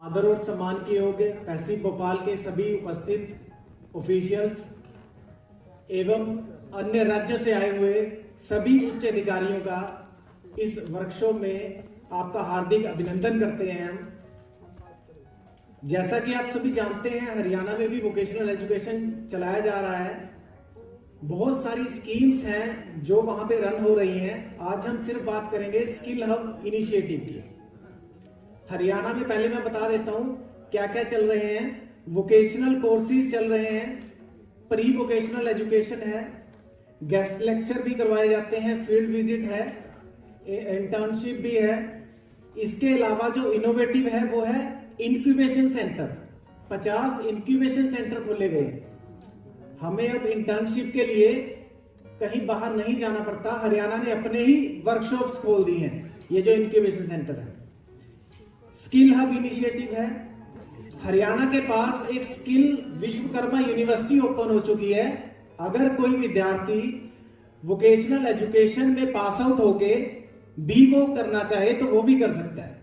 आदर और सम्मान के योग्य तहसील भोपाल के सभी उपस्थित ऑफिशियल्स एवं अन्य राज्यों से आए हुए सभी उच्च अधिकारियों का इस वर्कशॉप में आपका हार्दिक अभिनंदन करते हैं हम। जैसा कि आप सभी जानते हैं, हरियाणा में भी वोकेशनल एजुकेशन चलाया जा रहा है। बहुत सारी स्कीम्स हैं जो वहां पे रन हो रही हैं। आज हम सिर्फ बात करेंगे स्किल हब इनिशिएटिव की। हरियाणा में पहले मैं बता देता हूं क्या क्या चल रहे हैं। वोकेशनल कोर्सेज चल रहे हैं, प्री वोकेशनल एजुकेशन है, गेस्ट लेक्चर भी करवाए जाते हैं, फील्ड विजिट है, इंटर्नशिप भी है। इसके अलावा जो इनोवेटिव है वो है इंक्यूबेशन सेंटर। 50 इंक्यूबेशन सेंटर खोले गए। हमें अब इंटर्नशिप के लिए कहीं बाहर नहीं जाना पड़ता। हरियाणा ने अपने ही वर्कशॉप्स खोल दी हैं। ये जो इंक्यूबेशन सेंटर है, स्किल हब इनिशिएटिव है। हरियाणा के पास एक स्किल विश्वकर्मा यूनिवर्सिटी ओपन हो चुकी है। अगर कोई विद्यार्थी वोकेशनल एजुकेशन में पास आउट होके बी वो करना चाहे तो वो भी कर सकता है।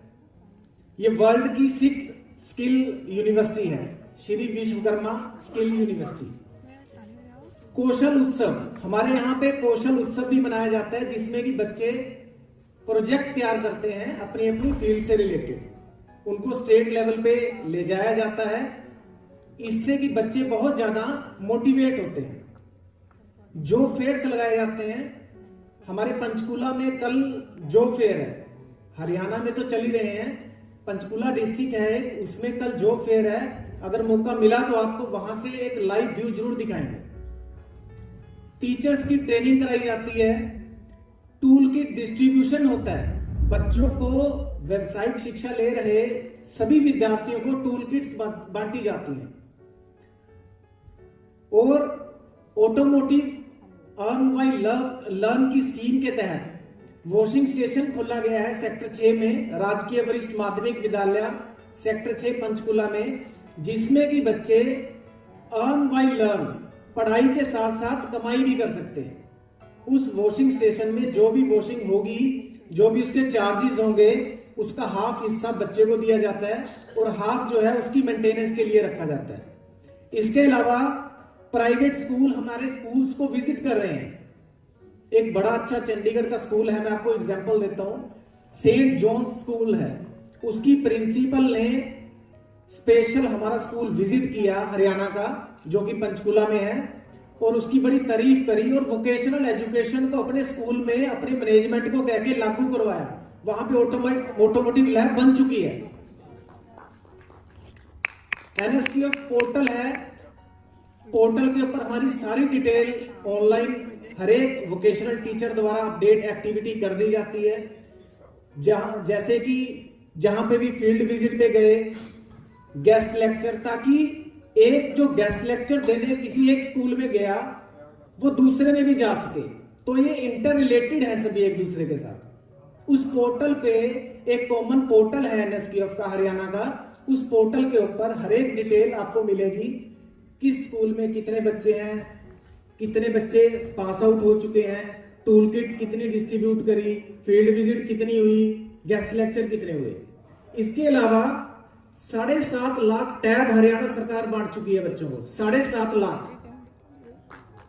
ये वर्ल्ड की 6th स्किल यूनिवर्सिटी है, श्री विश्वकर्मा स्किल यूनिवर्सिटी। कौशल उत्सव, हमारे यहाँ पे कौशल उत्सव भी मनाया जाता है जिसमें कि बच्चे प्रोजेक्ट तैयार करते हैं अपनी अपनी फील्ड से रिलेटेड। उनको स्टेट लेवल पे ले जाया जाता है। इससे कि बच्चे बहुत ज्यादा मोटिवेट होते हैं। जो फेयर्स लगाए जाते हैं, हमारे पंचकुला में कल जो फेयर है, हरियाणा में तो चल ही रहे हैं, पंचकुला डिस्ट्रिक्ट है उसमें कल जो फेयर है। अगर मौका मिला तो आपको वहां से एक लाइव व्यू जरूर दिखाएंगे। टीचर्स की ट्रेनिंग कराई जाती है, टूल किट डिस्ट्रीब्यूशन होता है। बच्चों को व्यावसायिक शिक्षा ले रहे सभी विद्यार्थियों को टूल किट्स बांटी जाती हैं। और ऑटोमोटिव अर्न बाय लर्न की स्कीम के तहत वॉशिंग स्टेशन खोला गया है सेक्टर 6 में, राजकीय वरिष्ठ माध्यमिक विद्यालय सेक्टर 6 पंचकुला में, जिसमें कि बच्चे अर्न बाय लर्न पढ़ाई के साथ साथ कमाई भी कर सकते हैं। उस वॉशिंग स्टेशन में जो भी वॉशिंग होगी, जो भी उसके चार्जेस होंगे, उसका हाफ हिस्सा बच्चे को दिया जाता है और हाफ जो है उसकी मेंटेनेंस के लिए रखा जाता है। इसके अलावा प्राइवेट स्कूल हमारे स्कूल्स को विजिट कर रहे हैं। एक बड़ा अच्छा चंडीगढ़ का स्कूल है, मैं आपको एग्जांपल देता हूं। सेंट जॉन स्कूल है, उसकी प्रिंसिपल ने स्पेशल हमारा स्कूल विजिट किया हरियाणा का, जो कि पंचकुला में है, और उसकी बड़ी तारीफ करी और वोकेशनल एजुकेशन को अपने स्कूल में अपने मैनेजमेंट को कह के लागू करवाया। वहां पे ऑटोमोटिव लैब बन चुकी है। NSTF पोर्टल है, पोर्टल के ऊपर हमारी सारी डिटेल ऑनलाइन हर एक वोकेशनल टीचर द्वारा अपडेट एक्टिविटी कर दी जाती है। जैसे कि जहां पे भी फील्ड विजिट पे गए, गेस्ट लेक्चर, ताकि एक जो गेस्ट लेक्चर देने किसी एक स्कूल में गया वो दूसरे में भी जा सके। तो ये इंटर रिलेटेड है सभी एक दूसरे के साथ। उस पोर्टल पे एक कॉमन पोर्टल है NSTF का हरियाणा का। उस पोर्टल के ऊपर हर एक डिटेल आपको मिलेगी। किस स्कूल में कितने बच्चे हैं, कितने बच्चे पास आउट हो चुके हैं, टूल किट कितनी डिस्ट्रीब्यूट करी, फील्ड विजिट कितनी हुई, गेस्ट लेक्चर कितने हुए। इसके अलावा 7.5 लाख टैब हरियाणा सरकार बांट चुकी है बच्चों को। 7.5 लाख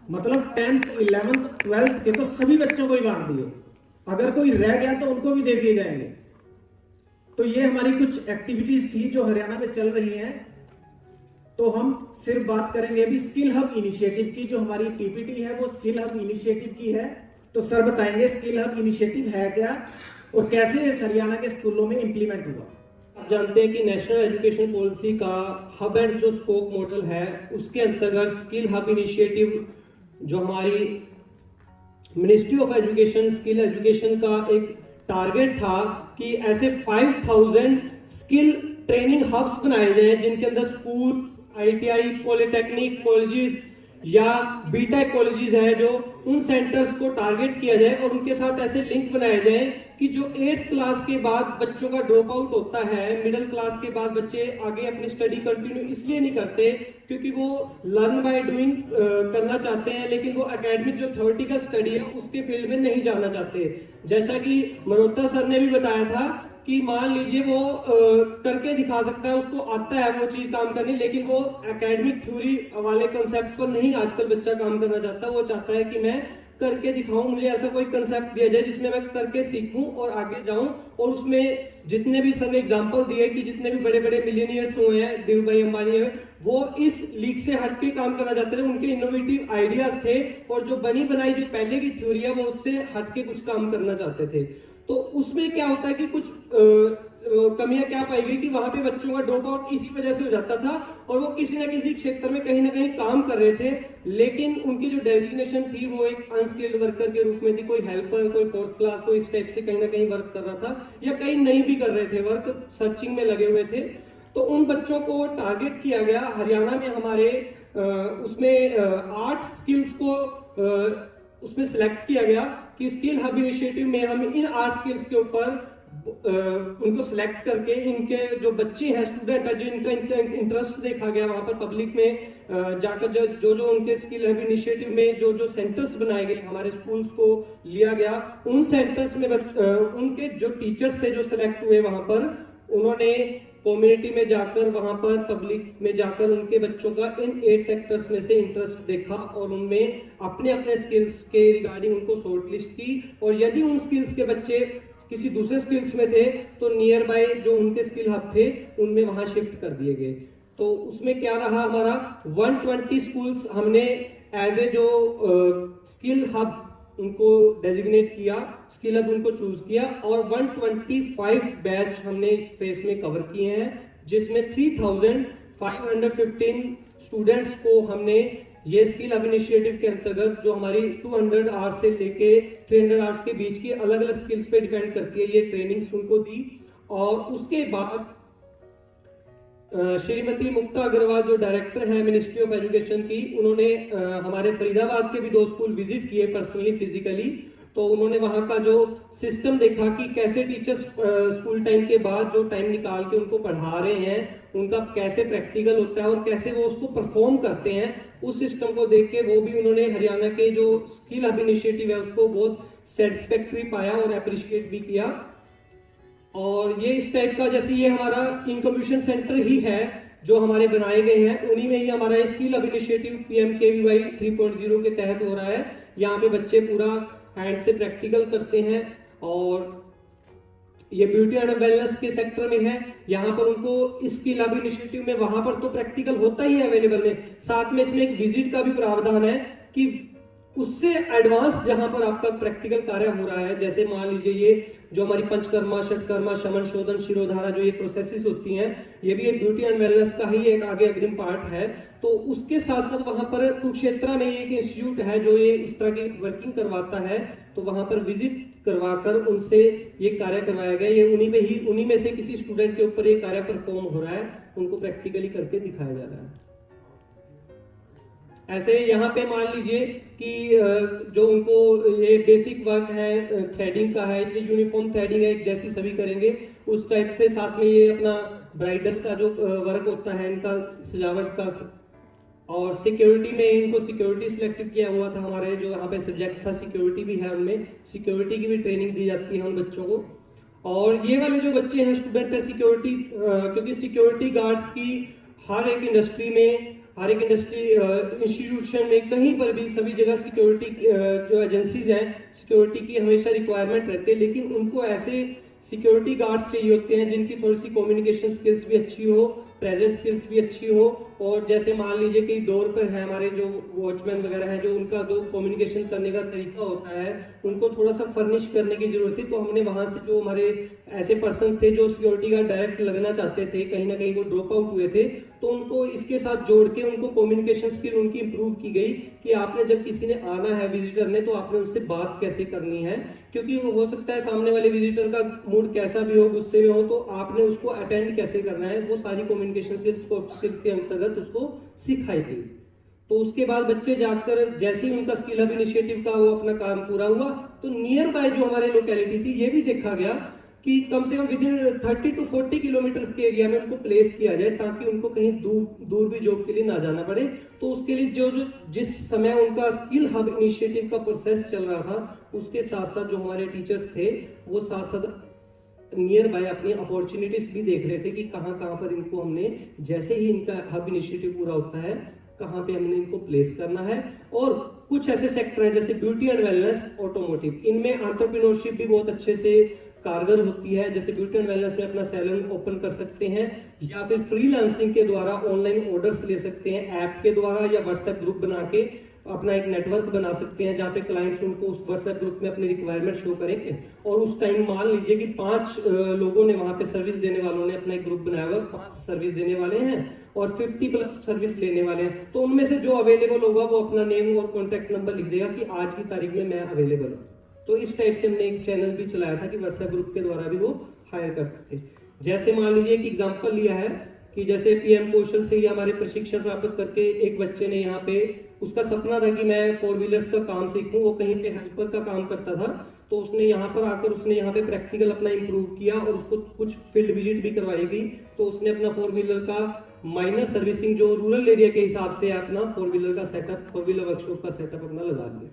मतलब 10th 11th 12th के तो सभी बच्चों को ही बांट दिए। अगर कोई रह गया तो उनको भी दे दिए जाएंगे। तो ये हमारी कुछ एक्टिविटीज थी जो हरियाणा में चल रही हैं। तो हम सिर्फ बात करेंगे अभी स्किल हब इनिशिएटिव की। जो हमारी पीपीटी है वो स्किल हब इनिशिएटिव की है। तो सर बताएंगे स्किल हब इनिशिएटिव है क्या और कैसे इस हरियाणा के स्कूलों में इंप्लीमेंट हुआ। आप जानते हैं कि नेशनल एजुकेशन पॉलिसी का हब एंड जो स्पोक मॉडल है, उसके अंतर्गत स्किल हब इनिशिएटिव जो हमारी ministry of education skill education का एक टारगेट था कि ऐसे 5000 स्किल ट्रेनिंग हब्स बनाए जाएं जिनके अंदर स्कूल, ITI, पॉलिटेक्निक कॉलेजेस या बीटेक कॉलेजेस हैं, जो उन सेंटर्स को टारगेट किया जाए और उनके साथ ऐसे लिंक बनाए जाए कि जो 8th क्लास के बाद बच्चों का ड्रॉप आउट होता है, मिडिल क्लास के बाद बच्चे आगे अपनी स्टडी कंटिन्यू इसलिए नहीं करते क्योंकि वो लर्न बाय डूइंग करना चाहते हैं, लेकिन वो एकेडमिक जो थ्योरेटिकल स्टडी है उसके फील्ड में नहीं जाना चाहते। जैसा कि मल्होत्रा सर ने भी बताया था कि मान लीजिए वो करके दिखा सकता है, उसको आता है वो चीज काम करनी, लेकिन वो एकेडमिक थ्योरी वाले कंसेप्ट पर नहीं आजकल बच्चा काम करना चाहता। वो चाहता है कि मैं करके दिखाऊं, मुझे ऐसा कोई कंसेप्ट दिया जाए जिसमें मैं करके सीखूं और आगे जाऊं। और उसमें जितने भी सर ने एग्जांपल दिए कि जितने भी बड़े बड़े मिलियनियर्स हुए हैं, धीरू भाई अंबानी है, वो इस लीग से हट के काम करना चाहते थे। उनके इनोवेटिव आइडियाज थे और जो बनी बनाई जो पहले की थ्योरी है वो उससे हट के कुछ काम करना चाहते थे। तो उसमें क्या होता है कि कुछ कमियां क्या पाई गई कि वहां पे बच्चों का ड्रॉप आउट इसी वजह से हो जाता था और वो किसी ना किसी क्षेत्र में कहीं ना कहीं काम कर रहे थे, लेकिन उनकी जो डेजिग्नेशन थी वो एक अनस्किल्ड वर्कर के रूप में थी। कोई हेल्पर, कोई फोर्थ क्लास, कोई इस टाइप से कहीं ना कहीं वर्क कर रहा था, या कहीं नहीं भी कर रहे थे, वर्क सर्चिंग में लगे हुए थे। तो उन बच्चों को टारगेट किया गया। हरियाणा में हमारे उसमें 8 स्किल्स को उसमें सिलेक्ट किया गया कि स्किल हब इनिशिएटिव में हम इन 8 स्किल्स के ऊपर उनको सिलेक्ट करके इनके जो बच्चे हैं, स्टूडेंट है, जिनका इनका इंटरेस्ट देखा गया वहां पर पब्लिक में जाकर जो जो उनके स्किल हब इनिशिएटिव में जो जो सेंटर्स बनाए गए, हमारे स्कूल्स को लिया गया। उन सेंटर्स में उनके जो टीचर्स थे जो सिलेक्ट हुए, वहां पर उन्होंने कम्युनिटी में जाकर, वहां पर पब्लिक में जाकर उनके बच्चों का इन 8 सेक्टर्स में से इंटरेस्ट देखा और उनमें अपने अपने स्किल्स के रिगार्डिंग उनको शॉर्ट लिस्ट की। और यदि उन स्किल्स के बच्चे किसी दूसरे स्किल्स में थे तो नियर बाय जो उनके स्किल हब थे उनमें वहां शिफ्ट कर दिए गए। तो उसमें क्या रहा, हमारा 120 स्कूल्स हमने एज ए जो स्किल हब उनको डेजिग्नेट किया, स्किल हब उनको चूज किया, और 125 बैच हमने इस फेज में कवर किए हैं, जिसमें 3515 स्टूडेंट्स को हमने ये स्किल हब इनिशिएटिव के अंतर्गत, जो हमारी 200 आवर्स से लेके 300 आवर्स के बीच की अलग अलग स्किल्स पे डिपेंड करती है, ये ट्रेनिंग्स उनको दी। और उसके बाद श्रीमती मुक्ता अग्रवाल जो डायरेक्टर है मिनिस्ट्री ऑफ एजुकेशन की, उन्होंने हमारे फरीदाबाद के भी 2 स्कूल विजिट किए पर्सनली, फिजिकली। तो उन्होंने वहां का जो सिस्टम देखा कि कैसे टीचर्स स्कूल टाइम के बाद जो टाइम निकाल के उनको पढ़ा रहे हैं, उनका कैसे प्रैक्टिकल होता है और कैसे वो उसको परफॉर्म करते हैं, उस सिस्टम को देख के वो भी उन्होंने हरियाणा के जो स्किल हब इनिशिएटिव है उसको बहुत सेटिस्फैक्टरी पाया और अप्रिशिएट भी किया। और ये इस टाइप का, जैसे ये हमारा इंक्यूबेशन सेंटर ही है जो हमारे बनाए गए हैं, उन्हीं में ही हमारा स्किल हब इनिशिएटिव PMKVY 3.0 के तहत हो रहा है। यहाँ पे बच्चे पूरा हैंड से प्रैक्टिकल करते हैं। और ये ब्यूटी एंड वेलनेस के सेक्टर में है, यहाँ पर उनको स्किल हब इनिशिएटिव में वहां पर तो प्रैक्टिकल होता ही है अवेलेबल में, साथ में इसमें एक विजिट का भी प्रावधान है कि उससे एडवांस जहां पर आपका प्रैक्टिकल कार्य हो रहा है, जैसे मान लीजिए ये जो हमारी पंचकर्मा, षटकर्मा, शमन, शोधन, शिरोधारा, जो ये प्रोसेसेस होती हैं, ये भी एक ब्यूटी एंड वेलनेस का ही एक आगे अग्रिम पार्ट है। तो उसके साथ साथ वहां पर कुरुक्षेत्र में एक इंस्टीट्यूट है जो ये इस तरह की वर्किंग करवाता है, तो वहां पर विजिट करवाकर उनसे ये कार्य करवाया गया। ये उन्हीं में से किसी स्टूडेंट के ऊपर ये कार्य परफॉर्म हो रहा है, उनको प्रैक्टिकली करके दिखाया जा रहा है। ऐसे यहाँ पे मान लीजिए कि जो उनको ये बेसिक वर्क है थ्रेडिंग का है, ये यूनिफॉर्म थ्रेडिंग है, जैसी सभी करेंगे उस टाइप से। साथ में ये अपना ब्राइडल का जो वर्क होता है इनका सजावट का। और सिक्योरिटी में इनको सिक्योरिटी सिलेक्ट किया हुआ था, हमारे जो यहाँ पे सब्जेक्ट था सिक्योरिटी भी है, उनमें सिक्योरिटी की भी ट्रेनिंग दी जाती है उन बच्चों को। और ये वाले जो बच्चे हैं स्टूडेंट है सिक्योरिटी, क्योंकि सिक्योरिटी गार्ड्स की हर एक इंडस्ट्री में, हर एक इंडस्ट्री इंस्टीट्यूशन में, कहीं पर भी सभी जगह सिक्योरिटी जो एजेंसीज हैं सिक्योरिटी की हमेशा रिक्वायरमेंट रहती है, लेकिन उनको ऐसे सिक्योरिटी गार्ड्स चाहिए होते हैं जिनकी थोड़ी सी कम्युनिकेशन स्किल्स भी अच्छी हो, प्रेजेंट स्किल्स भी अच्छी हो। और जैसे मान लीजिए कि डोर पर है हमारे जो वॉचमैन वगैरह हैं, जो उनका जो कम्युनिकेशन करने का तरीका होता है उनको थोड़ा सा फर्निश करने की जरूरत थी। तो हमने वहां से जो हमारे ऐसे पर्सन थे जो सिक्योरिटी गार्ड डायरेक्ट लगना चाहते थे, कहीं ना कहीं वो ड्रॉप आउट हुए थे, तो उनको इसके साथ जोड़ के उनको कम्युनिकेशन स्किल उनकी इंप्रूव की गई कि आपने जब किसी ने आना है विजिटर ने, तो आपने उससे बात कैसे करनी है, क्योंकि हो सकता है सामने वाले विजिटर का मूड कैसा भी हो, गुस्से में हो, तो आपने उसको अटेंड कैसे करना है, वो सारी कम्युनिकेशन स्किल्स के अंतर्गत उसको सिखाई गई। तो उसके बाद बच्चे जाकर जैसे ही उनका स्किल हब इनिशिएटिव का वो अपना काम पूरा हुआ, तो नियर बाय जो हमारे लोकेलिटी थी ये भी देखा गया कि कम से come with in 30 to 40 kilometre के एरिया में उनको प्लेस किया जाए, ताकि उनको कहीं दूर भी जॉब के लिए ना जाना पड़े। तो उसके लिए जो जिस समय उनका स्किल हब इनिशिएटिव का प्रोसेस चल रहा था, उसके साथ साथ जो हमारे टीचर्स थे वो साथ साथ नियर बाय अपनी अपॉर्चुनिटीज भी देख रहे थे कि कहाँ कहाँ पर इनको हमने, जैसे ही इनका हब इनिशिएटिव पूरा होता है, कहाँ पे हमने इनको प्लेस करना है। और कुछ ऐसे सेक्टर हैं जैसे ब्यूटी एंड वेलनेस, ऑटोमोटिव, इनमें एंटरप्रेन्योरशिप भी बहुत अच्छे से कारगर होती है। जैसे ब्यूटी एंड वेलनेस में अपना सैलून ओपन कर सकते हैं, या फिर फ्रीलांसिंग के द्वारा ऑनलाइन ऑर्डर्स ले सकते हैं ऐप के द्वारा, या व्हाट्सएप ग्रुप बना के अपना एक नेटवर्क बना सकते हैं जहाँ पे क्लाइंट्स उनको उस व्हाट्सएप ग्रुप में अपनी रिक्वायरमेंट शो करेंगे। और उस टाइम मान लीजिए कि 5 लोगों ने वहां पे सर्विस देने वालों ने अपना एक ग्रुप बनाया हुआ, 5 सर्विस देने वाले हैं और 50+ सर्विस लेने वाले हैं। तो उनमें से जो अवेलेबल होगा वो अपना नेम और कॉन्टैक्ट नंबर लिख देगा कि आज की तारीख में मैं अवेलेबल हूँ। तो इस टाइप से हमने एक चैनल भी चलाया था कि व्हाट्सएप ग्रुप के द्वारा भी वो हायर करते थे। जैसे मान लीजिए एक एग्जांपल लिया है कि जैसे पीएम कौशल से ही हमारे प्रशिक्षण प्राप्त करके एक बच्चे ने यहाँ पे, उसका सपना था कि मैं 4 व्हीलर्स का काम सीखूं, वो कहीं पे हेल्पर का काम करता था, तो उसने यहाँ पर आकर उसने यहाँ पे प्रैक्टिकल अपना इंप्रूव किया और उसको कुछ फील्ड विजिट भी करवाई गई। तो उसने अपना 4 व्हीलर का माइनर सर्विसिंग जो रूरल एरिया के हिसाब से अपना 4 व्हीलर का सेटअप, 4 व्हीलर वर्कशॉप का सेटअप अपना लगा लिया।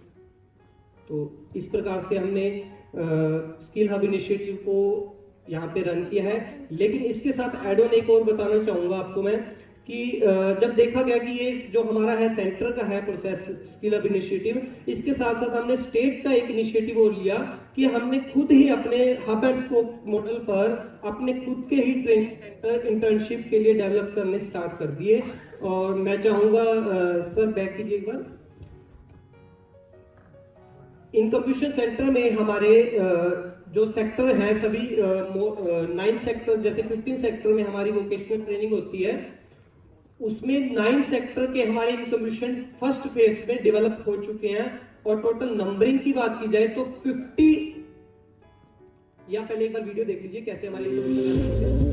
तो इस प्रकार से हमने स्किल हब इनिशिएटिव को यहाँ पे रन किया है। लेकिन इसके साथ एड ऑन एक और बताना चाहूंगा आपको मैं कि जब देखा गया कि ये जो हमारा है सेंटर का है प्रोसेस स्किल हब इनिशिएटिव, इसके साथ साथ हमने स्टेट का एक इनिशिएटिव और लिया कि हमने खुद ही अपने हब एंड स्पोक मॉडल पर अपने खुद के ही ट्रेनिंग सेंटर इंटर्नशिप के लिए डेवलप करने स्टार्ट कर दिए। और मैं चाहूंगा सर बैक कीजिए एक बार। इनक्यूबेशन सेंटर में हमारे जो सेक्टर हैं सभी 9 सेक्टर, जैसे 15 सेक्टर में हमारी वोकेशनल ट्रेनिंग होती है, उसमें 9 सेक्टर के हमारे इनक्यूबेशन फर्स्ट फेज में डेवलप हो चुके हैं। और टोटल नंबरिंग की बात की जाए तो 50, या पहले एक बार वीडियो देख लीजिए कैसे हमारे इनक्यूबेशन।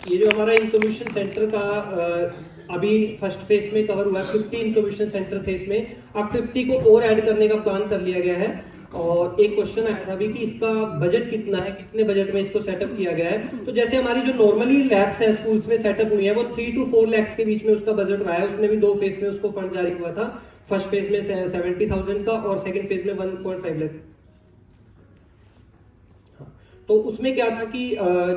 ये जो हमारा इंक्यूबेशन सेंटर का अभी फर्स्ट फेज में कवर हुआ है, 50 इंक्यूबेशन सेंटर थे इसमें, अब 50 को और ऐड करने का प्लान कर लिया गया है। और एक क्वेश्चन आया था अभी कि इसका बजट कितना है, कितने बजट में इसको सेटअप किया गया है। तो जैसे हमारी जो नॉर्मली लैब्स हैं स्कूल्स में सेटअप हुई है वो 3 to 4 लाख के बीच में उसका बजट रहा है। उसमें भी 2 फेज में उसको फंड जारी हुआ था, फर्स्ट फेज में 70,000 का और सेकंड फेज में 1.5 लाख। तो उसमें क्या था कि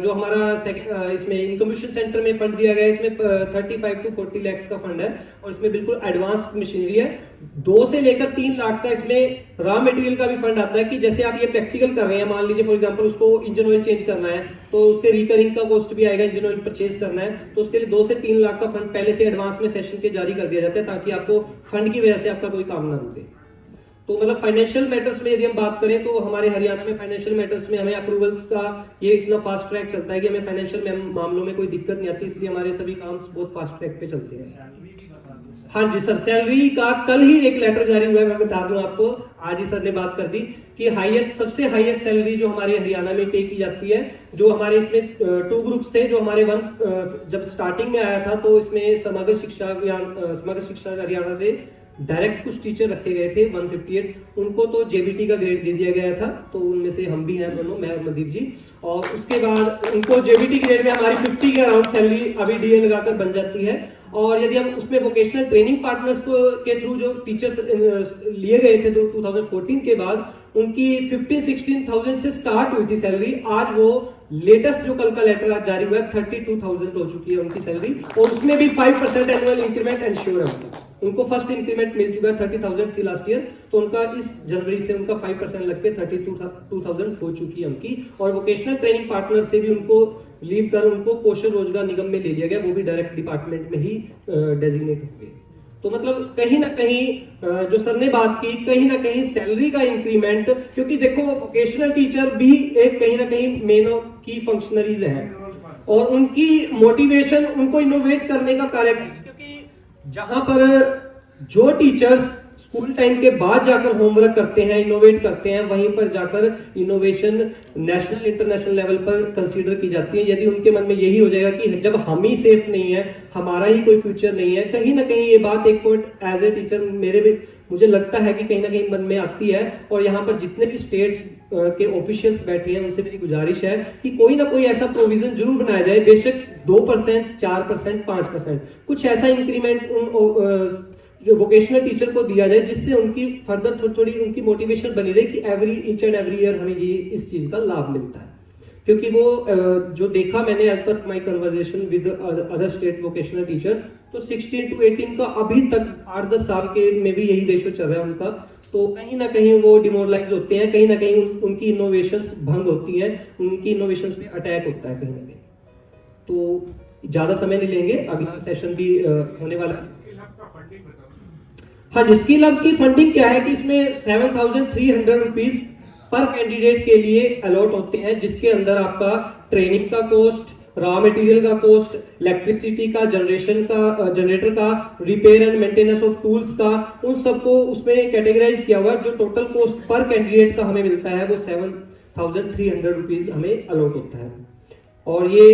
जो हमारा इसमें इंक्यूबेशन सेंटर में फंड दिया गया है, इसमें 35 to 40 लाख का फंड है और इसमें बिल्कुल एडवांस्ड मशीनरी है। 2 से लेकर 3 लाख का इसमें रॉ मटेरियल का भी फंड आता है कि जैसे आप ये प्रैक्टिकल कर रहे हैं, मान लीजिए फॉर एग्जांपल उसको इंजन ऑयल चेंज करना है तो उसके रिकरिंग का कॉस्ट भी आएगा, इंजन ऑयल परचेज करना है तो उसके लिए 2 से 3 लाख का फंड पहले से एडवांस में सेशन के जारी कर दिया जाता है ताकि आपको फंड की वजह से आपका कोई काम ना रुके। तो मतलब फाइनेंशियल मैटर्स में यदि हम बात करें तो हमारे हरियाणा में फाइनेंशियल मैटर्स में हमें अप्रूवल्स का ये इतना फास्ट ट्रैक चलता है कि हमें फाइनेंशियल मामलों में कोई दिक्कत नहीं आती, इसलिए हमारे सभी काम बहुत फास्ट ट्रैक पे चलते हैं। हाँ जी सर, सैलरी का कल ही एक लेटर जारी हुआ है, मैं बता दूं आपको, आज ही सर ने बात कर दी कि सबसे हाईएस्ट सैलरी जो हमारे हरियाणा में पे की जाती है, जो हमारे इसमें 2 ग्रुप्स थे, जो हमारे जब स्टार्टिंग में आया था तो इसमें समग्र शिक्षा हरियाणा से डायरेक्ट कुछ टीचर रखे गए थे 158, उनको तो जेबीटी का ग्रेड दे दिया गया था, तो उनमें से हम भी हैं दोनों, मैं और मनदीप जी। और उसके बाद उनको जेबीटी ग्रेड में हमारी 50 के अराउंड सैलरी अभी डीए लगाकर बन जाती है। और यदि हम उसमें वोकेशनल ट्रेनिंग पार्टनर्स के थ्रू जो टीचर्स लिए गए थे 2014 के बाद, उनकी 15-16,000 से स्टार्ट हुई थी सैलरी, आज वो लेटेस्ट जो कल का लेटर आज जारी हुआ है 32,000 हो चुकी है उनकी सैलरी, और उसमें भी 5% एनुअल इंक्रीमेंट एंश्योर है उनको फर्स्ट इंक्रीमेंट मिल चुका है, 30,000 थी लास्ट ईयर, तो उनका इस जनवरी से उनका 5% लग के 32,000 हो चुकी है उनकी। और वोकेशनल ट्रेनिंग पार्टनर से भी उनको लीव कर उनको कौशल रोजगार निगम में ले लिया गया, वो भी डायरेक्ट डिपार्टमेंट में ही डेजिग्नेट हो गए। तो मतलब कहीं ना कहीं जो सर ने बात की, कहीं ना कहीं सैलरी का इंक्रीमेंट, क्योंकि देखो वोकेशनल टीचर भी एक कहीं ना कहीं मेन की फंक्शनरीज है और उनकी मोटिवेशन उनको इनोवेट करने का कार्य, क्योंकि जहां पर जो टीचर्स स्कूल टाइम के बाद जाकर होमवर्क करते हैं, इनोवेट करते हैं, वहीं पर जाकर इनोवेशन नेशनल इंटरनेशनल लेवल पर कंसीडर की जाती है। यदि उनके मन में यही हो जाएगा कि जब हम ही सेफ नहीं है, हमारा ही कोई फ्यूचर नहीं है, कहीं ना कहीं ये बात एक पॉइंट एज ए टीचर मुझे लगता है कि कहीं ना कहीं मन में आती है। और यहाँ पर जितने भी स्टेट्स के ऑफिशियल्स बैठे हैं उनसे मेरी गुजारिश है कि कोई ना कोई ऐसा प्रोविजन जरूर बनाया जाए, बेशक 2%, 4%, 5%, कुछ ऐसा इंक्रीमेंट जो वोकेशनल टीचर को दिया जाए जिससे उनकी फर्दर थोड़ी उनकी मोटिवेशन बनी रहे कि ईच एंड एवरी ईयर हमें ये इस चीज का लाभ मिलता है। क्योंकि वो जो देखा मैंने as per my conversation with other state vocational teachers, तो 16 to 18 का अभी तक 8-10 साल के में भी यही रेशो चल रहा है उनका। तो कहीं ना कहीं वो डिमोरलाइज होते हैं, कहीं ना कहीं उनकी इनोवेशंस भंग होती है, उनकी इनोवेशंस पे अटैक होता है कहीं ना कहीं। तो ज्यादा समय नहीं लेंगे, अगला सेशन भी होने वाला है। हाँ जी, स्किल हब की फंडिंग क्या है कि इसमें 7,300 रुपीज पर कैंडिडेट के लिए अलॉट होते हैं, जिसके अंदर आपका ट्रेनिंग का कॉस्ट, रॉ मटेरियल का कॉस्ट, इलेक्ट्रिसिटी का, जनरेटर का, repair and maintenance of tools का, उन सबको उसमें कैटेगराइज किया हुआ है। जो टोटल कॉस्ट पर कैंडिडेट का हमें मिलता है वो 7,300 रुपीज हमें अलॉट होता है। और ये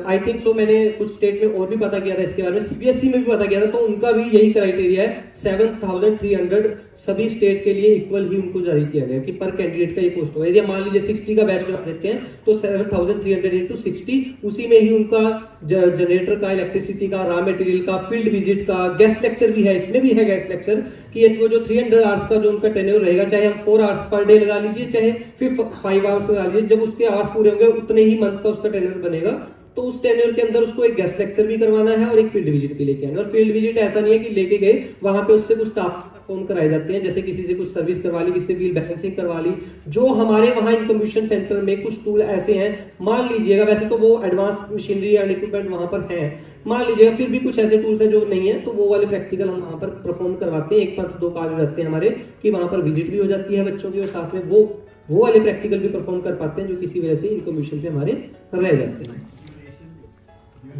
आई थिंक सो मैंने कुछ स्टेट में और भी पता किया था इसके बारे में, सीबीएसई में भी पता किया था, तो उनका भी यही क्राइटेरिया है, 7,300 सभी स्टेट के लिए इक्वल ही उनको जारी किया गया कि पर कैंडिडेट का ये पोस्ट हो। यदि मान लीजिए 60 का बैच लगा देते हैं तो 7,300 into 60, उसी में ही उनका जनरेटर का, इलेक्ट्रिसिटी का, रॉ मटेरियल का, फील्ड विजिट का, गेस्ट लेक्चर भी है, इसमें भी है गेस्ट लेक्चर कि वो जो 300 आवर्स का जो उनका टेन्योर रहेगा, चाहे हम 4 आवर्स पर डे लगा लीजिए, चाहे फिर 5 आवर्स लगा लीजिए, जब उसके आवर्स पूरे होंगे उतने ही मंथ का उसका टेन्योर बनेगा। तो उस टेन्योर के अंदर उसको एक गेस्ट लेक्चर भी करवाना है और एक फील्ड विजिट भी लेके आना। और फील्ड विजिट ऐसा नहीं है कि लेके गए वहां पे उससे कुछ टास्क परफॉर्म कराए जाते हैं, जैसे किसी से कुछ सर्विस करवा ली, किसी से व्हील बैलेंसिंग करवा ली। जो हमारे वहां इंक्यूबेशन सेंटर में कुछ टूल ऐसे हैं, मान लीजिएगा, वैसे तो वो एडवांस मशीनरी एंड इक्विपमेंट वहां पर है, मान लीजिएगा फिर भी कुछ ऐसे टूल्स हैं जो नहीं है, तो वो वाले प्रैक्टिकल हम वहां पर परफॉर्म करवाते हैं। 1 मंथ 2 कार्य रहते हैं हमारे कि वहां पर विजिट भी हो जाती है बच्चों की, और साथ में वो वाले प्रैक्टिकल भी परफॉर्म कर पाते हैं जो किसी वजह से इंक्यूबेशन से हमारे रह जाते हैं।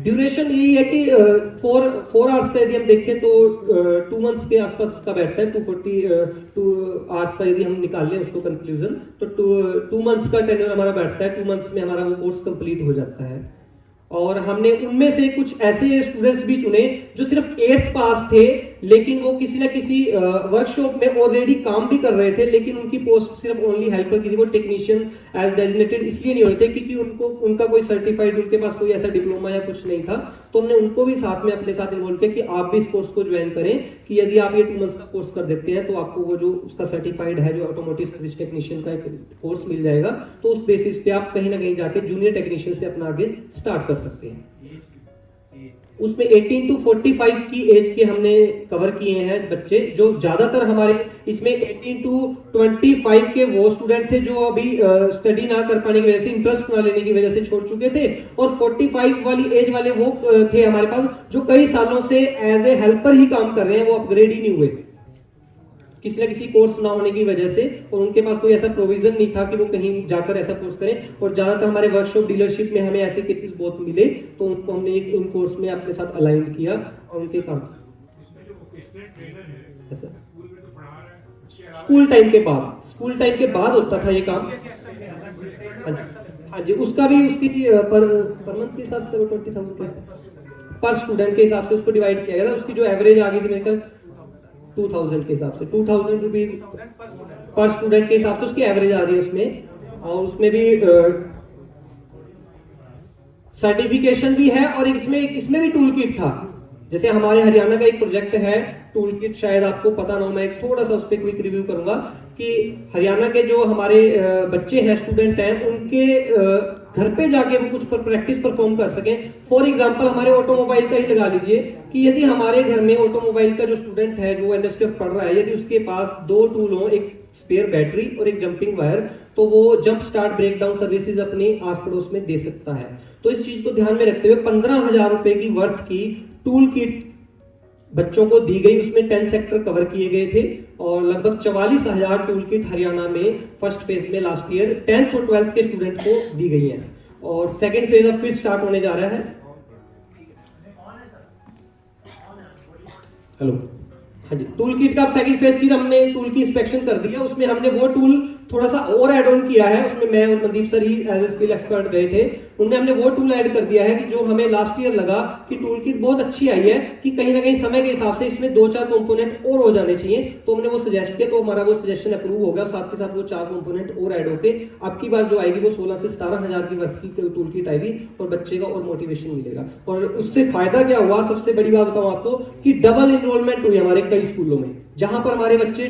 ड्यूरेशन यही है कि 4 आवर्स का यदि हम देखें तो 2 मंथ्स के आसपास का बैठता है। 242 आवर्स का यदि हम निकाल लें उसको कंक्लूजन, तो 2 मंथ्स का टेन्योर हमारा बैठता है। 2 मंथ्स में हमारा वो कोर्स कंप्लीट हो जाता है। और हमने उनमें से कुछ ऐसे स्टूडेंट्स भी चुने जो सिर्फ 8th पास थे लेकिन वो किसी ना किसी वर्कशॉप में ऑलरेडी काम भी कर रहे थे, लेकिन उनकी पोस्ट सिर्फ ओनली हेल्पर की थी, वो टेक्नीशियन एज डेजिग्नेटेड इसलिए नहीं होते क्योंकि उनका कोई सर्टिफाइड, उनके पास कोई ऐसा डिप्लोमा या कुछ नहीं था। तो हमने उनको भी साथ में अपने साथ इन्वॉल्व किया कि आप भी इस कोर्स को ज्वाइन करें, कि यदि आप ये 2 मंथ्स का कोर्स कर देते हैं तो आपको वो जो उसका सर्टिफाइड है, जो ऑटोमोटिव सर्विस टेक्नीशियन का एक कोर्स मिल जाएगा। तो उस बेसिस पे आप कहीं ना कहीं जाके जूनियर टेक्नीशियन से अपना आगे स्टार्ट कर सकते हैं। उसमें 18 to 45 की एज के हमने कवर किए हैं बच्चे, जो ज्यादातर हमारे इसमें 18 to 25 के वो स्टूडेंट थे जो अभी स्टडी ना कर पाने की वजह से, इंटरेस्ट ना लेने की वजह से छोड़ चुके थे, और 45 वाली एज वाले वो थे हमारे पास जो कई सालों से एज ए हेल्पर ही काम कर रहे हैं, वो अपग्रेड ही नहीं हुए किसी न किसी कोर्स ना होने की वजह से, और उनके पास कोई ऐसा प्रोविजन नहीं था कि वो कहीं जाकर ऐसा कोर्स करें। और ज्यादातर हमारे वर्कशॉप डीलरशिप में हमें ऐसे केसेस बहुत मिले, तो उनको हमने एक उन कोर्स में अपने साथ अलाइन किया और उनके काम स्कूल टाइम के बाद होता था ये काम। हाँ जी, उसका भी उसकी पर मंथ के हिसाब से 20,000 पर स्टूडेंट के हिसाब से उसको डिवाइड किया गया था। उसकी जो एवरेज आ गई थी मेरे ख्याल 2000 के हिसाब से, 2000 रुपीज पर स्टूडेंट के हिसाब से उसकी एवरेज आ रही है उसमें। और उसमें भी सर्टिफिकेशन भी है, और इसमें भी टूल किट था। जैसे हमारे हरियाणा का एक प्रोजेक्ट है टूल किट, शायद आपको पता ना हो, मैं थोड़ा सा उस पर क्विक रिव्यू करूंगा कि हरियाणा के जो हमारे बच्चे हैं, स्टूडेंट हैं, उनके घर पे जाके वो कुछ प्रैक्टिस परफॉर्म कर सकें। फॉर एग्जांपल हमारे ऑटोमोबाइल का ही लगा लीजिए कि यदि हमारे घर में ऑटोमोबाइल का जो स्टूडेंट है, जो एनएसटीएफ पढ़ रहा है, यदि उसके पास 2 टूल हो, एक स्पेयर बैटरी और एक जंपिंग वायर, तो वो jump start break down services अपने आस पड़ोस में दे सकता है। तो इस चीज को ध्यान में रखते हुए 15,000 रुपए की वर्थ की टूल किट बच्चों को दी गई। उसमें 10 सेक्टर कवर किए गए थे, और लगभग 44,000 टूल किट हरियाणा में फर्स्ट फेज में लास्ट ईयर 10th और 12th के स्टूडेंट को दी गई है, और सेकेंड फेज अब फिर स्टार्ट होने जा रहा है। हेलो, हाँ जी, टूल किट का सेकंड फेज की हमने टूल की इंस्पेक्शन कर दिया। उसमें हमने वो टूल थोड़ा सा और ऐड ऑन किया है। उसमें मैं और मनदीप सर ही एज ए स्किल एक्सपर्ट गए थे, उनमें हमने वो टूल ऐड कर दिया है कि जो हमें लास्ट ईयर लगा कि टूल किट बहुत अच्छी आई है, कि कहीं ना कहीं समय के हिसाब से इसमें 2-4 कंपोनेंट और हो जाने चाहिए। तो हमने वो सजेस्ट किया, तो हमारा वो सजेशन अप्रूव हो गया। साथ के साथ वो 4 कंपोनेंट और ऐड होके आपकी बार जो आएगी वो 16 से 17,000 की वर्थ की टूल किट आएगी, और बच्चे का और मोटिवेशन मिलेगा। और उससे फायदा क्या हुआ, सबसे बड़ी बात बताऊं आपको, कि डबल एनरोलमेंट हुई हमारे कई स्कूलों में। जहां पर हमारे बच्चे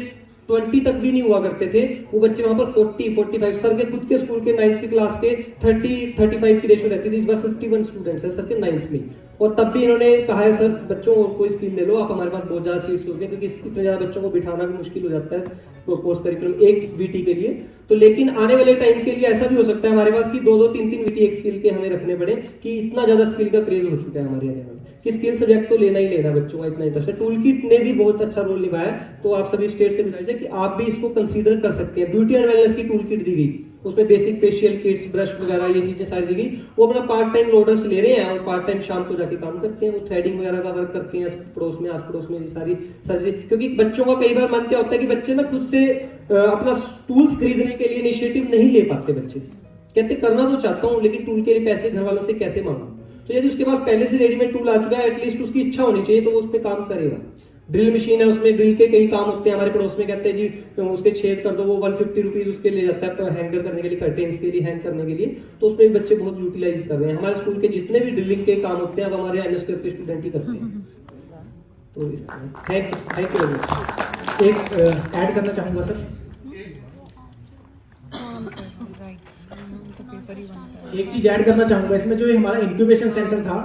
20 तक भी नहीं हुआ करते थे, वो बच्चे वहां पर 40-45, सर के खुद के स्कूल के 9th क्लास के 30-35 की रेशियो रहती थी। इस बार 51 स्टूडेंट्स हैं सर के 9th में, और तब भी इन्होंने कहा है सर बच्चों और कोई स्कीम ले लो आप, हमारे पास बहुत ज्यादा सीट्स होती है, क्योंकि इतने ज्यादा बच्चों को बिठाना भी मुश्किल हो जाता है कोर्स करिकुलम एक वीटी के लिए। तो लेकिन आने वाले टाइम के लिए ऐसा भी हो सकता है हमारे पास कि 2-2, 3-3 वीटी एक स्किल के हमें रखने पड़े, कि इतना ज्यादा स्किल का क्रेज हो चुका है हमारे यहाँ में कि स्किल सब्जेक्ट तो लेना ही लेना बच्चों का, इतना इंटरेस्ट है। टूल किट ने भी बहुत अच्छा रोल निभाया। तो आप सभी स्टेट से गुजारिश है कि आप भी इसको कंसीडर कर सकते हैं। ब्यूटी एंड वेलनेस की टूल किट दी गई, उसमें बेसिक फेशियल किट्स, ब्रश वगैरह ये चीजें सारी दी गई। वो अपना पार्ट टाइम लोडर्स ले रहे हैं और पार्ट टाइम शाम को जाके काम करते हैं, वो थ्रेडिंग वगैरह का वर्क करते हैं पड़ोस में, आस पड़ोस में सारी सर्जरी। क्योंकि बच्चों का कई बार मन क्या होता है कि बच्चे ना खुद से अपना टूल्स खरीदने के लिए इनिशिएटिव नहीं ले पाते। बच्चे कहते करना तो चाहता हूँ, लेकिन टूल के लिए पैसे घर वालों से कैसे मांगू। तो यदि उसके पास पहले से रेडीमेड टूल आ चुका है, एटलीस्ट उसकी इच्छा होनी चाहिए, तो वो उस पर काम करेगा। ड्रिल मशीन है, उसमें ड्रिल के कई काम होते हैं। हमारे पड़ोस में कहते हैं जी तो उसके छेद कर दो, वो 150 रुपीज उसके ले जाता है हैंगर करने के लिए, कर्टेन्स के लिए हैंग करने के लिए। तो उसमें भी बच्चे बहुत यूटिलाइज कर रहे हैं। हमारे स्कूल के जितने भी ड्रिलिंग के काम होते हैं अब हमारे एनएसटीएफ के स्टूडेंट ही करते हैं। तो थैंक यू। एक ऐड करना चाहूंगा सर, एक चीज ऐड करना चाहूंगा इसमें। जो हमारा इंक्यूबेशन सेंटर था,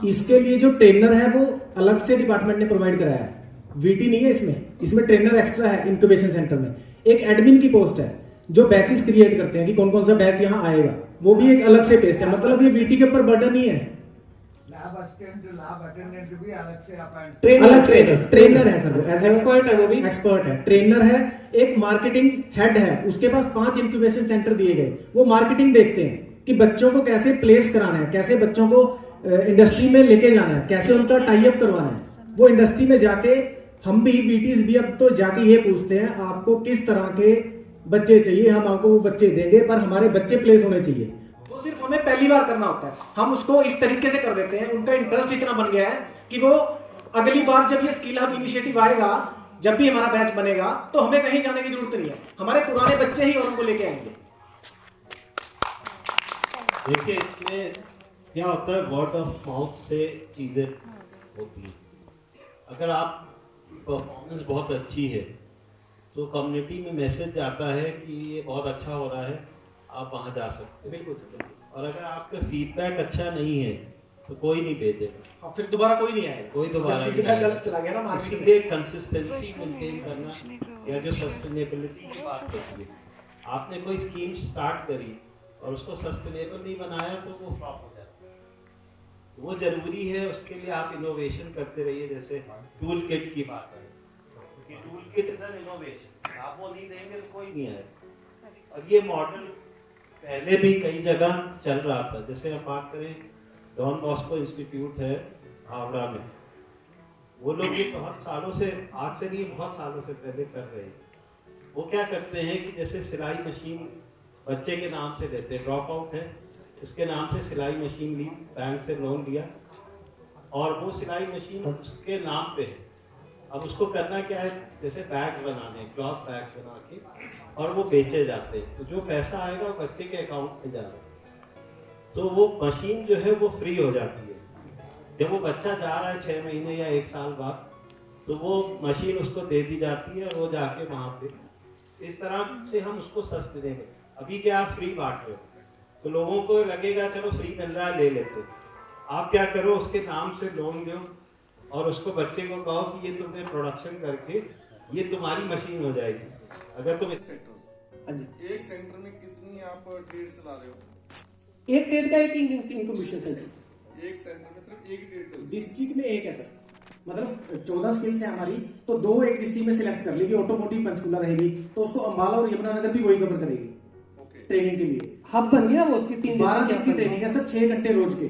इसके लिए जो ट्रेनर है वो अलग से डिपार्टमेंट ने प्रोवाइड कराया है, वीटी नहीं है इसमें ट्रेनर एक्स्ट्रा है। इंक्यूबेशन सेंटर में एक एडमिन की पोस्ट है जो बैचेस क्रिएट करते हैं कि कौन कौन सा बैच यहाँ आएगा, वो भी एक अलग से पेस्ट है। मतलब ये वीटी के ऊपर बर्डन नहीं है, भी अलग से ट्रेनर है सर, वो एज एक्सपर्ट है, वो भी एक्सपर्ट है, ट्रेनर है। एक मार्केटिंग हेड है, उसके पास 5 इंक्यूबेशन सेंटर दिए गए। वो मार्केटिंग देखते हैं कि बच्चों को कैसे प्लेस कराना है, कैसे बच्चों को इंडस्ट्री में लेके जाना है, कैसे उनका टाई अप करवाना है। वो इंडस्ट्री में जाके हम भी वीटीज भी अब तो जाके ये पूछते हैं आपको किस तरह के बच्चे चाहिए, हम आपको वो बच्चे देंगे, पर हमारे बच्चे प्लेस होने चाहिए। वो सिर्फ हमें पहली बार करना होता है, हम उसको इस तरीके से कर देते हैं। उनका इंटरेस्ट इतना बन गया है कि वो अगली बार जब ये स्किल हब इनिशिएटिव आएगा, जब भी हमारा बैच बनेगा, तो हमें कहीं जाने की जरूरत नहीं है, हमारे पुराने बच्चे ही और हमको लेके आएंगे। देखिए इसमें क्या होता है, वर्ड ऑफ माउथ से चीजें होती हैं। अगर आप परफॉर्मेंस बहुत अच्छी है तो कम्युनिटी में मैसेज जाता है कि ये बहुत अच्छा हो रहा है, आप वहाँ जा सकते हैं। बिल्कुल। और अगर आपका फीडबैक अच्छा नहीं है तो कोई नहीं भेजेगा और फिर दोबारा कोई नहीं आएगा, कोई दोबारा नहीं फीडबैक गलत चला गया ना मार्केट में। इसलिए कंसिस्टेंसी मेंटेन करना या जो सस्टेनेबिलिटी की बात होती है, आपने कोई स्कीम स्टार्ट करी और उसको सस्टेनेबल नहीं बनाया तो वो फ्लॉप हो जाता है। वो जरूरी है, उसके लिए आप इनोवेशन करते रहिए। जैसे टूल किट की बात है, क्योंकि tool kit is an innovation, आप वो नहीं देंगे तो कोई नहीं आएगा। और ये मॉडल पहले भी कई जगह चल रहा था। जैसे आप बात करें, डॉन बॉस्को इंस्टीट्यूट है हावड़ा में, वो लोग भी बहुत सालों से, आज से नहीं बहुत सालों से पहले कर रहे हैं। वो क्या करते हैं कि जैसे सिलाई मशीन बच्चे के नाम से देते हैं, ड्रॉप आउट है, इसके नाम से सिलाई मशीन ली, बैंक से लोन लिया और वो सिलाई मशीन उसके नाम पे है। अब उसको करना क्या है, जैसे बैग्स बनाने, क्लॉथ बैग्स बना के और वो बेचे जाते हैं, तो जो पैसा आएगा वो बच्चे के अकाउंट में जा रहा है। तो वो मशीन जो है वो फ्री हो जाती है। जब वो बच्चा जा रहा है 6 महीने या 1 साल बाद, तो वो मशीन उसको दे दी जाती है और वो जाके वहां पे, इस तरह से हम उसको सस्टेनेबल। अभी क्या आप फ्री बांट रहे हो तो लोगों को लगेगा चलो फ्री मिल रहा है ले लेते। आप क्या करो, उसके नाम से लोन दो और उसको बच्चे को कहो कि ये तुमने प्रोडक्शन करके ये तुम्हारी मशीन हो जाएगी। अगर तुम एक सेंटर में कितनी आप ट्रेड चला रहे हो? एक ट्रेड का एक इंक्यूबेशन सेंटर, एक सेंटर में सिर्फ एक ही ट्रेड चल रही डिस्ट्रिक्ट में एक है सर, मतलब 14 स्किल्स है हमारी, तो 2 एक डिस्ट्रिक्ट में सिलेक्ट कर लेगी। ऑटोमोटिव पंचकुला रहेगी तो उसको अंबाला और यमुनानगर भी वही कवर करेगी है। ओके, ट्रेनिंग के लिए। हब बन गया वो, उसकी 3 12 दिन की ट्रेनिंग है सर, 6 घंटे रोज के,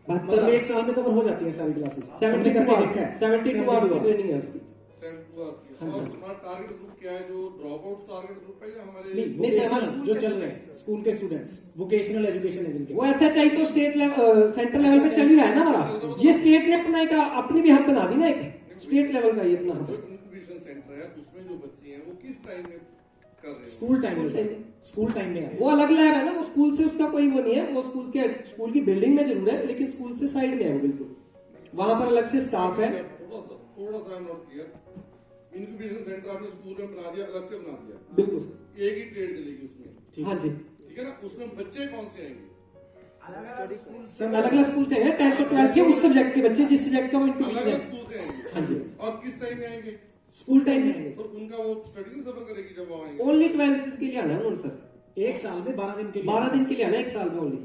मतलब 1 साल में कवर हो जाती है सारी क्लासेस। 72 आवर्स की ट्रेनिंग है उसकी। 72 आवर्स की। और तुम्हारा टारगेट ग्रुप क्या है? जो ड्रॉप आउट टारगेट ग्रुप है या हमारे नहीं, वोकेशनल जो चल रहे हैं स्कूल के स्टूडेंट्स, वोकेशनल एजुकेशन है जिनके। वो SHI तो स्टेट लेवल, सेंट्रल लेवल पे चल ही रहा है ना हमारा। ये स्टेट ने अपनी भी हब बना दी ना, एक स्टेट लेवल का ये अपना जो हब। इंक्यूबेशन सेंटर है उसमें जो बच्चे हैं वो किस टाइम में कर रहे हैं? स्कूल टाइम में सर, स्कूल टाइम में है। वो अलग लैब है ना, वो स्कूल से उसका कोई वो नहीं है, वो स्कूल की बिल्डिंग में जरूर है, लेकिन स्कूल से साइड में है वो बिल्कुल। वहां पर अलग से स्टाफ है। थोड़ा सा नोट किया, इंक्यूबेशन सेंटर आपने स्कूल में बना दिया, अलग से बना दिया, बिल्कुल। एक ही ट्रेड चलेगी उसमें, हाँ जी, ठीक है ना? उसमें बच्चे कौन से आएंगे? सर अलग अलग स्कूल से हैं, 10 to 12 के उस सब्जेक्ट के बच्चे, जिस सब्जेक्ट का वो अलग इंक्यूबेशन अलग है। स्कूल से आएंगे। हाँ जी, और किस टाइम में आएंगे? स्कूल टाइम में आएंगे और उनका वो स्टडी नहीं सफर करेगी जब वो आएंगे? ओनली 12 के लिए आना है उन्होंने सर। 1 साल में 12 दिन के लिए। 12 दिन के लिए आना है, 1 साल में ओनली।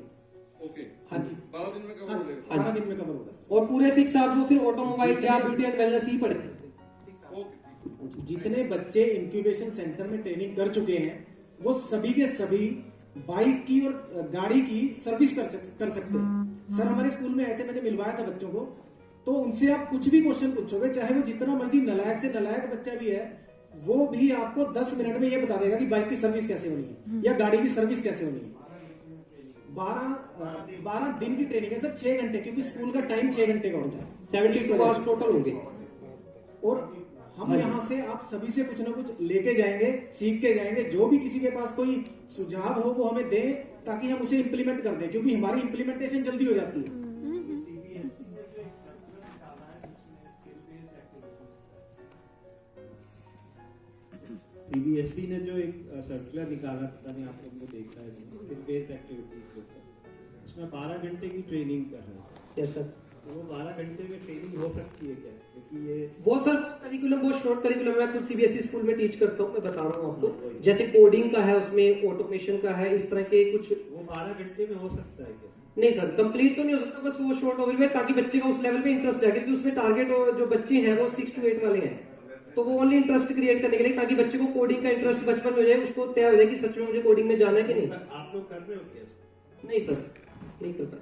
ओके, हाँ जी, 12 दिन में कवर हाँ, हो जाएगा। 12 दिन में कवर होगा सर। और पूरे 6 आवर्स वो फिर ऑटोमोबाइल या ब्यूटी एंड वेलनेस ही पड़े। ओके, जितने बच्चे इंक्यूबेशन सेंटर में ट्रेनिंग कर चुके हैं वो सभी के सभी बाइक की और गाड़ी की सर्विस कर सकते हैं। सर हमारे स्कूल में आए थे, मैंने मिलवाया था बच्चों को, तो उनसे आप कुछ भी क्वेश्चन पूछोगे, चाहे वो जितना मर्जी नलायक से नलायक बच्चा भी है, वो भी आपको 10 मिनट में ये बता देगा कि बाइक की सर्विस कैसे होनी है या गाड़ी की सर्विस कैसे होनी है। 12 दिन की ट्रेनिंग है सर, 6 घंटे, क्योंकि स्कूल का टाइम 6 घंटे का होता है। 72 आवर्स टोटल होंगे। और हम यहाँ से आप सभी से कुछ ना कुछ लेके जाएंगे, सीख के जाएंगे। जो भी किसी के पास कोई सुझाव हो वो हमें दें, ताकि हम उसे इम्प्लीमेंट कर दें, क्योंकि हमारी इम्प्लीमेंटेशन जल्दी हो जाती है। सीबीएसई ने जो एक सर्कुलर निकाला था, मैंने आप लोगों को देखा है, स्किल बेस्ड एक्टिविटीज के ऊपर, उसमें 12 घंटे की ट्रेनिंग कर रहे हैं। Yes sir. तो वो 12 घंटे में ट्रेनिंग हो सकती है क्या? क्योंकि ये वो सर करिकुलम बहुत शॉर्ट करिकुलम, मैं खुद सीबीएसई स्कूल में टीच करता हूँ, मैं बता रहा हूँ आपको। जैसे कोडिंग का है, उसमें ऑटोमेशन का है, इस तरह के कुछ। वो 12 घंटे में हो सकता है क्या? नहीं सर, कंप्लीट तो नहीं हो सकता, बस वो शॉर्ट ओवरव्यू, ताकि बच्चे का उस लेवल पे इंटरेस्ट है, क्योंकि उसमें टारगेट जो बच्चे हैं वो 6 to 8 वाले हैं, तो वो ओनली इंटरेस्ट क्रिएट करने के लिए, ताकि बच्चे को कोडिंग का इंटरेस्ट बचपन में हो जाए, उसको तय हो जाए कि सच में मुझे कोडिंग में जाना है कि नहीं। आप लोग कर रहे हो क्या? नहीं सर, नहीं करता,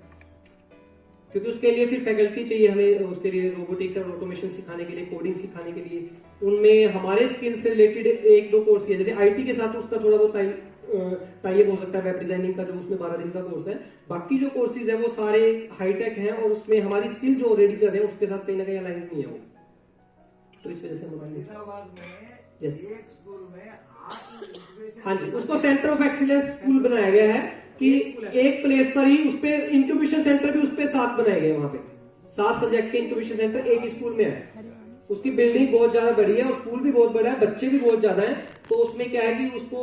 क्योंकि उसके लिए फिर फैकल्टी चाहिए हमें, उसके लिए रोबोटिक्स और ऑटोमेशन सिखाने के लिए, कोडिंग सिखाने के लिए। उनमें हमारे स्किल से रिलेटेड 1-2 कोर्स है, जैसे आईटी के साथ उसका थोड़ा बहुत टाइप हो सकता है, वेब डिजाइनिंग का जो उसमें 12 दिन का कोर्स है। बाकी जो कोर्सेज है वो सारे हाईटेक हैं, और उसमें हमारी स्किल जो ऑलरेडी कर रहे हैं उसके साथ कहीं ना कहीं अलाइन नहीं है वो। तो इस वजह से मोबाइल फरीदाबाद में Yes. एक स्कूल में 8 इंक्यूबेशन हाँ जी, उसको सेंटर ऑफ एक्सीलेंस स्कूल बनाया गया है कि एक प्लेस पर ही उस पे इंक्यूबेशन सेंटर भी उस पे 7 बनाए गए, वहां पे 7 सब्जेक्ट के इंक्यूबेशन सेंटर एक ही स्कूल में है। उसकी बिल्डिंग बहुत ज्यादा बड़ी है और स्कूल भी बहुत बड़ा है, बच्चे भी बहुत ज्यादा हैं। तो उसमें क्या है कि उसको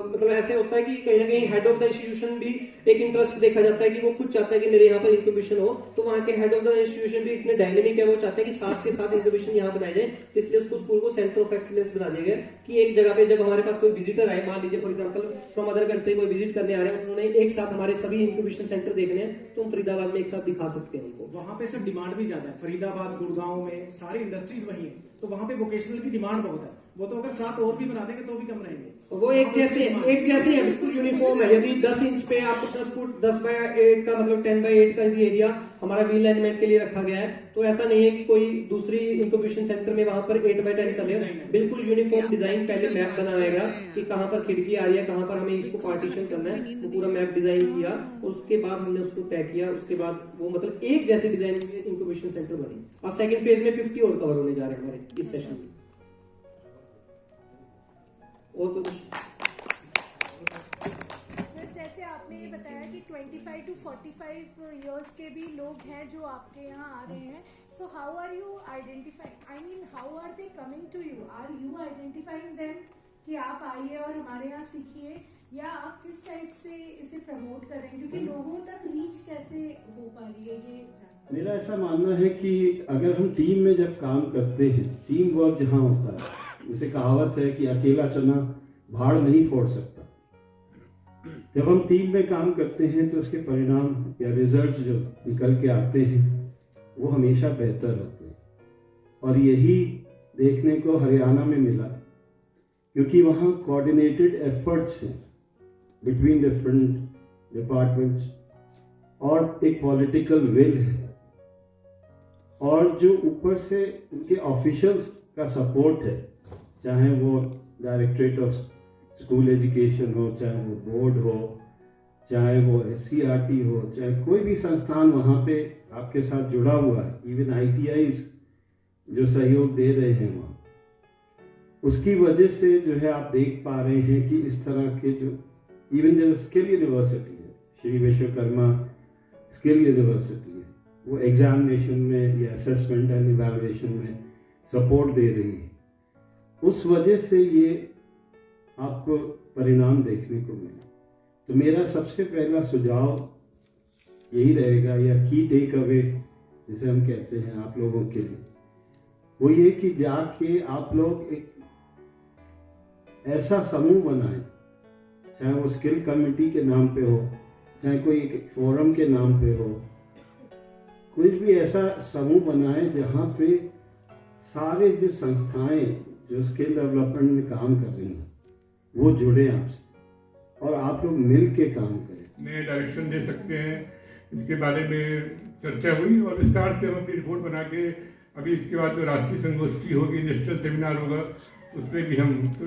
मतलब ऐसे होता है कि कहीं ना कहीं हेड ऑफ द इंस्टीट्यूशन भी एक इंटरेस्ट देखा जाता है कि वो खुद चाहता है कि मेरे यहाँ पर इंक्यूबेशन हो। तो वहाँ के हेड ऑफ द इंस्टीट्यूशन भी इतने डायनेमिक है, वो चाहते हैं कि साथ के साथ इंक्यूबेशन यहाँ बनाए जाए। तो इसलिए उसको स्कूल को सेंटर ऑफ एक्सीलेंस बना दिया गया कि एक जगह पे जब हमारे पास कोई विजिटर आए, मान लीजिए for example from other country कोई विजिट करने आ रहे हैं, उन्होंने एक साथ हमारे सभी इंक्यूबेशन सेंटर देखने हैं, तो हम फरीदाबाद में एक साथ दिखा सकते हैं उनको। वहां पे सर डिमांड भी ज्यादा है, फरीदाबाद गुड़गांव में सारी इंडस्ट्रीज वही है, तो वहां पे वोकेशनल की डिमांड बहुत है। वो तो अगर 7 और भी बना देंगे तो भी कम रहेंगे। वो एक जैसे है, बिल्कुल यूनिफॉर्म है। यदि 10 इंच पे आपको 10 फुट 10 बाय 8 का मतलब 10 बाय 8 का यदि एरिया हमारा व्हील अलाइनमेंट के लिए रखा गया है, तो ऐसा नहीं है कि कोई दूसरी इंक्यूबेशन सेंटर में वहां पर 8 बाय 10 कर ले। बिल्कुल यूनिफॉर्म डिजाइन पहले मैप बनाएगा कि कहाँ पर खिड़की आ रही है, कहाँ पर हमें इसको पार्टीशन करना है, वो पूरा मैप डिजाइन किया और उसके बाद हमने उसको तय किया। उसके बाद वो मतलब एक जैसी डिजाइन इंक्यूबेशन सेंटर बनी। अब सेकंड फेज में 50 और कवर होने जा रहे हैं हमारे इस सेशन में। और कुछ सर, जैसे आपने ये बताया कि 25 to 45 इयर्स के भी लोग हैं जो आपके यहाँ आ रहे हैं, so how are you identifying, I mean how are they coming to you, are you identifying them कि आप आइए और हमारे यहाँ सीखिए, या आप किस टाइप से इसे प्रमोट कर रहे हैं, क्योंकि लोगों तक रीच कैसे हो पा रही है ये? मेरा ऐसा मानना है कि अगर हम टीम में जब काम करते हैं, टीम वर्क जहाँ होता है, जैसे कहावत है कि अकेला चना भाड़ नहीं फोड़ सकता। जब हम टीम में काम करते हैं तो उसके परिणाम या रिजल्ट जो निकल के आते हैं वो हमेशा बेहतर होते हैं। और यही देखने को हरियाणा में मिला, क्योंकि वहाँ कोऑर्डिनेटेड एफर्ट्स हैं बिटवीन डिफरेंट डिपार्टमेंट्स और एक पॉलिटिकल विल है, और जो ऊपर से उनके ऑफिशियल्स का सपोर्ट है, चाहे वो डायरेक्टरेट ऑफ स्कूल एजुकेशन हो, चाहे वो बोर्ड हो, चाहे वो SCRT हो, चाहे कोई भी संस्थान वहाँ पे आपके साथ जुड़ा हुआ है, इवन ITIs जो सहयोग दे रहे हैं वहाँ, उसकी वजह से जो है आप देख पा रहे हैं कि इस तरह के जो इवन जो स्किल यूनिवर्सिटी है, श्री विश्वकर्मा स्किल यूनिवर्सिटी है, वो एग्जामिनेशन में या असेसमेंट एंड इवैल्यूएशन में सपोर्ट दे रही है। उस वजह से ये आपको परिणाम देखने को मिले। तो मेरा सबसे पहला सुझाव यही रहेगा, या की टेक अवे जिसे हम कहते हैं आप लोगों के लिए, वो ये कि जाके आप लोग एक ऐसा समूह बनाएं, चाहे वो स्किल कमेटी के नाम पे हो, चाहे कोई एक फोरम के नाम पे हो, कोई भी ऐसा समूह बनाएं जहाँ पे सारे जो संस्थाएं जो स्किल डेवलपमेंट में काम कर रही हैं वो जुड़े आपसे और आप लोग मिल के काम करें। नए डायरेक्शन दे सकते हैं, इसके बारे में चर्चा हुई और विस्तार से हम अपनी रिपोर्ट बना के अभी इसके बाद जो राष्ट्रीय संगोष्ठी होगी, नेशनल सेमिनार होगा, उसमें भी हम तो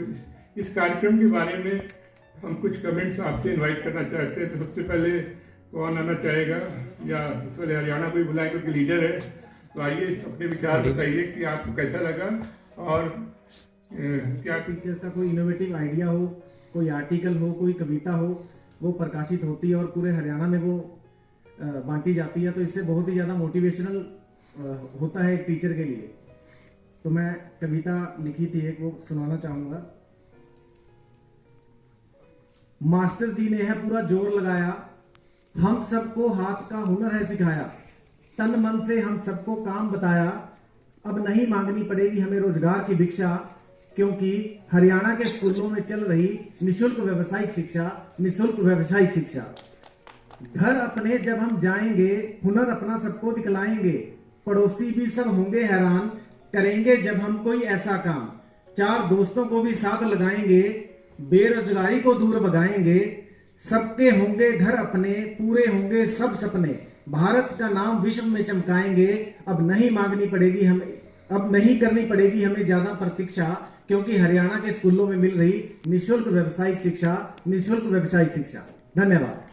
इस कार्यक्रम के बारे में हम कुछ कमेंट्स आपसे इनवाइट करना चाहते हैं। तो सबसे पहले कौन आना चाहेगा, या सबसे पहले हरियाणा को ही बुलाए क्योंकि लीडर है, तो आइए अपने विचार बताइए कि आपको कैसा लगा और क्या कुछ का कोई इनोवेटिव आइडिया हो, कोई आर्टिकल हो, कोई कविता हो, वो प्रकाशित होती है और पूरे हरियाणा में वो बांटी जाती है, तो इससे बहुत ही ज़्यादा मोटिवेशनल होता है एक टीचर के लिए। तो मैं कविता लिखी थी एक, वो सुनाना चाहूँगा। मास्टर जी ने है पूरा जोर लगाया, हम सबको हाथ का हुनर है सिखाया, तन मन से हम सबको काम बताया, अब नहीं मांगनी पड़ेगी हमें रोजगार की भिक्षा, क्योंकि हरियाणा के स्कूलों में चल रही निशुल्क व्यावसायिक शिक्षा, निशुल्क व्यावसायिक शिक्षा। घर अपने जब हम जाएंगे, हुनर अपना सबको दिखलाएंगे, पड़ोसी भी सब होंगे हैरान, करेंगे जब हम कोई ऐसा काम, 4 दोस्तों को भी साथ लगाएंगे, बेरोजगारी को दूर भगाएंगे, सबके होंगे घर अपने, पूरे होंगे सब सपने, भारत का नाम विश्व में चमकाएंगे, अब नहीं मांगनी पड़ेगी हमें, अब नहीं करनी पड़ेगी हमें ज्यादा प्रतीक्षा, क्योंकि हरियाणा के स्कूलों में मिल रही निशुल्क व्यावसायिक शिक्षा, निशुल्क व्यावसायिक शिक्षा। धन्यवाद।